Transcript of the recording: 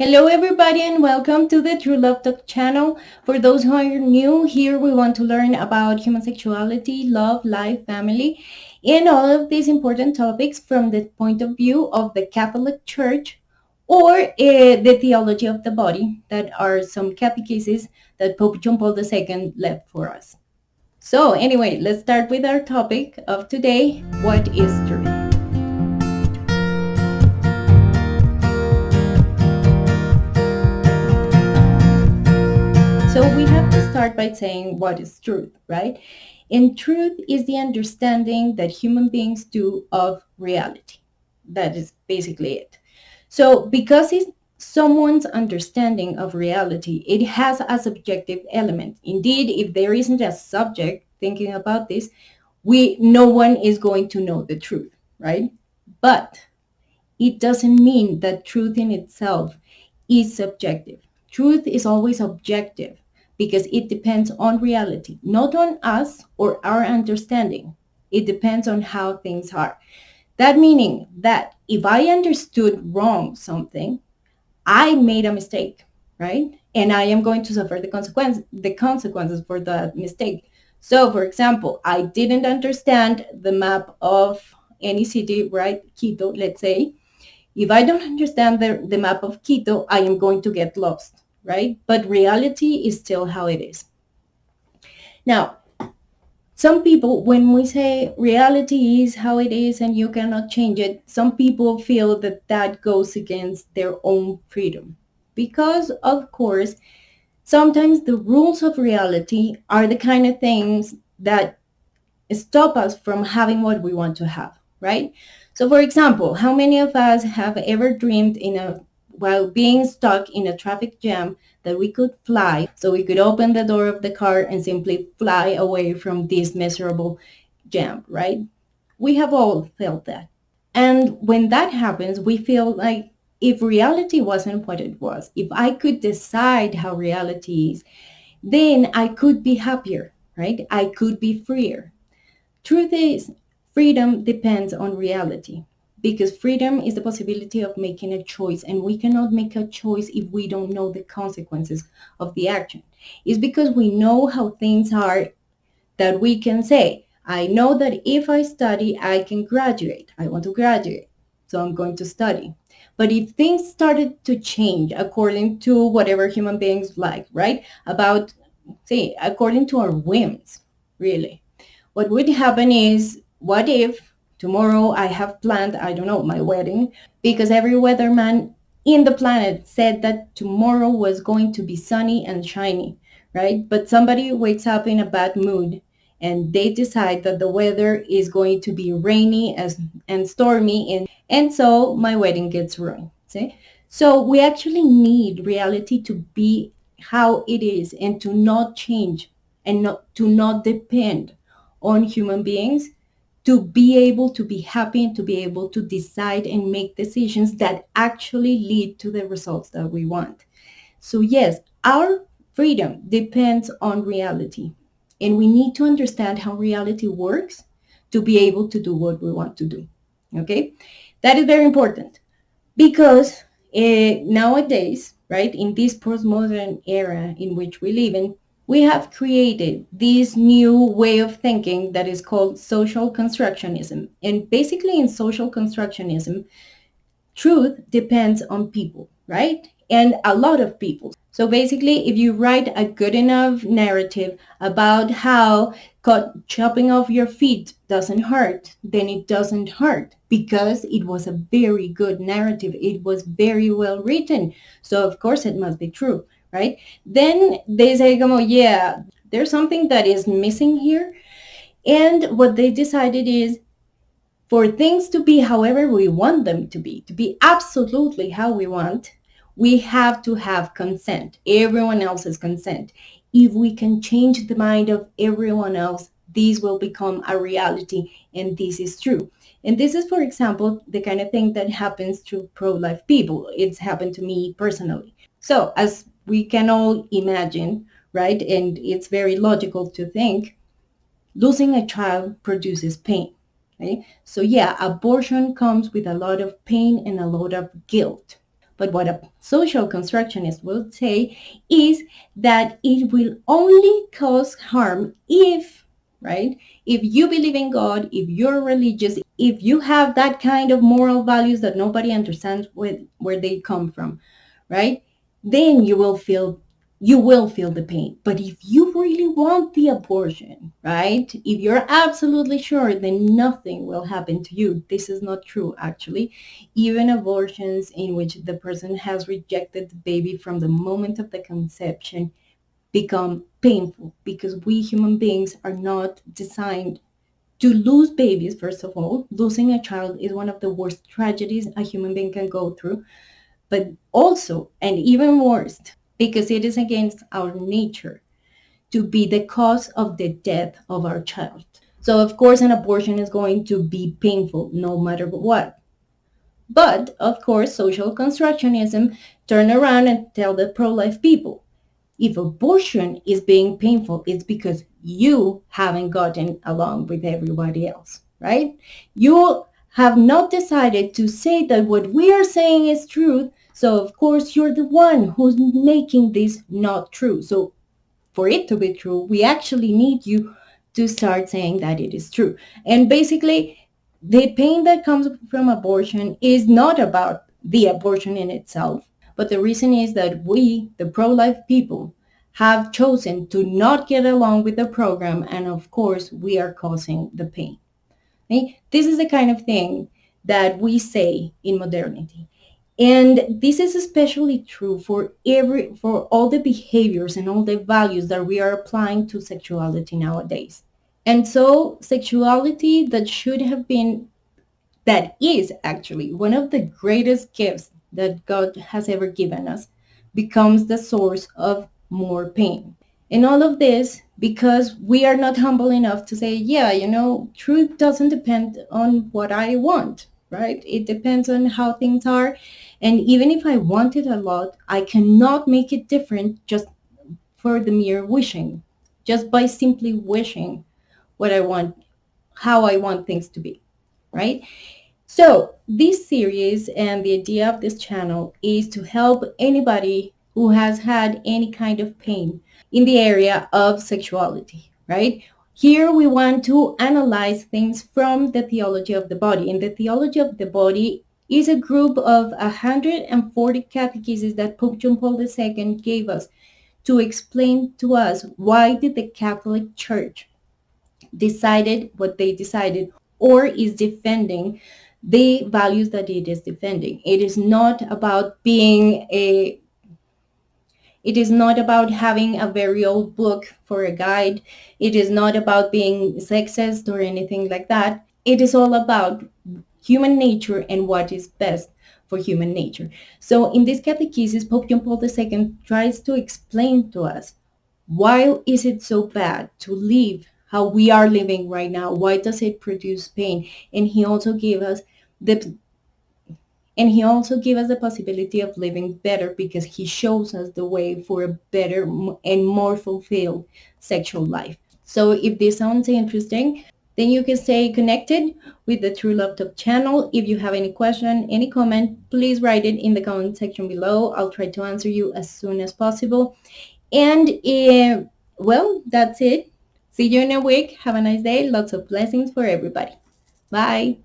Hello, everybody, and welcome to the True Love Talk channel. For those who are new here, we want to learn about human sexuality, love, life, family, and all of these important topics from the point of view of the Catholic Church or the theology of the body, that are some catecheses that Pope John Paul II left for us. So anyway, let's start with our topic of today. What is truth? So we have to start by saying what is truth, right? And truth is the understanding that human beings do of reality. That is basically it. So because it's someone's understanding of reality, it has a subjective element. Indeed, if there isn't a subject thinking about this, no one is going to know the truth, right? But it doesn't mean that truth in itself is subjective. Truth is always objective because it depends on reality, not on us or our understanding. It depends on how things are. That meaning that if I understood wrong something, I made a mistake, right? And I am going to suffer the consequences for that mistake. So, for example, I didn't understand the map of any city, right? Quito, let's say. If I don't understand the map of Quito, I am going to get lost, right? But reality is still how it is. Now, some people, when we say reality is how it is and you cannot change it, some people feel that that goes against their own freedom. Because, of course, sometimes the rules of reality are the kind of things that stop us from having what we want to have, right? So for example, how many of us have ever dreamed while being stuck in a traffic jam that we could fly, so we could open the door of the car and simply fly away from this miserable jam, right? We have all felt that. And when that happens, we feel like if reality wasn't what it was, if I could decide how reality is, then I could be happier, right? I could be freer. Truth is, freedom depends on reality because freedom is the possibility of making a choice, and we cannot make a choice if we don't know the consequences of the action. It's because we know how things are that we can say, I know that if I study, I can graduate. I want to graduate, so I'm going to study. But if things started to change according to whatever human beings like, right? According to our whims, really, what would happen is, what if tomorrow I have planned, I don't know, my wedding, because every weatherman in the planet said that tomorrow was going to be sunny and shiny, right? But somebody wakes up in a bad mood and they decide that the weather is going to be rainy and stormy, and so my wedding gets ruined. See? So we actually need reality to be how it is and to not change and to not depend on human beings to be able to be happy and to be able to decide and make decisions that actually lead to the results that we want. So yes, our freedom depends on reality, and we need to understand how reality works to be able to do what we want to do. Okay? That is very important because nowadays, right, in this postmodern era in which we live in, we have created this new way of thinking that is called social constructionism. And basically in social constructionism, truth depends on people, right? And a lot of people. So basically, if you write a good enough narrative about how chopping off your feet doesn't hurt, then it doesn't hurt because it was a very good narrative. It was very well written. So of course it must be true, right? Then they say, oh yeah, there's something that is missing here. And what they decided is, for things to be however we want them to be absolutely how we want, we have to have consent, everyone else's consent. If we can change the mind of everyone else, this will become a reality, and this is true. And this is, for example, the kind of thing that happens to pro-life people. It's happened to me personally. So as we can all imagine, right, and it's very logical to think, losing a child produces pain. Okay? So yeah, abortion comes with a lot of pain and a lot of guilt. But what a social constructionist will say is that it will only cause harm if, right, if you believe in God, if you're religious, if you have that kind of moral values that nobody understands where they come from, right, then you will feel the pain. But if you really want the abortion, right, if you're absolutely sure, then nothing will happen to you. This is not true, actually. Even abortions in which the person has rejected the baby from the moment of the conception become painful, because we human beings are not designed to lose babies. First of all, losing a child is one of the worst tragedies a human being can go through, but also, and even worse, because it is against our nature to be the cause of the death of our child. So, of course, an abortion is going to be painful no matter what. But, of course, social constructionism turn around and tell the pro-life people, if abortion is being painful, it's because you haven't gotten along with everybody else, right? You have not decided to say that what we are saying is truth. So of course you're the one who's making this not true. So for it to be true, we actually need you to start saying that it is true. And basically, the pain that comes from abortion is not about the abortion in itself, but the reason is that we, the pro-life people, have chosen to not get along with the program, and of course, we are causing the pain. Okay? This is the kind of thing that we say in modernity. And this is especially true for all the behaviors and all the values that we are applying to sexuality nowadays. And so sexuality that is actually one of the greatest gifts that God has ever given us, becomes the source of more pain. And all of this because we are not humble enough to say, yeah, truth doesn't depend on what I want, right? It depends on how things are. And even if I want it a lot, I cannot make it different just for the mere wishing, just by simply wishing what I want, how I want things to be, right? So this series and the idea of this channel is to help anybody who has had any kind of pain in the area of sexuality, right? Here we want to analyze things from the theology of the body. And the theology of the body is a group of 140 catecheses that Pope John Paul II gave us to explain to us why did the Catholic Church decided what they decided, or is defending the values that it is defending. It is not about having a very old book for a guide. It is not about being sexist or anything like that. It is all about human nature and what is best for human nature. So in this catechesis, Pope John Paul II tries to explain to us, why is it so bad to live how we are living right now? Why does it produce pain? And he also gave us the possibility of living better, because he shows us the way for a better and more fulfilled sexual life. So if this sounds interesting, then you can stay connected with the True Love Talk channel. If you have any question, any comment, please write it in the comment section below. I'll try to answer you as soon as possible. And well, that's it. See you in a week. Have a nice day. Lots of blessings for everybody. Bye.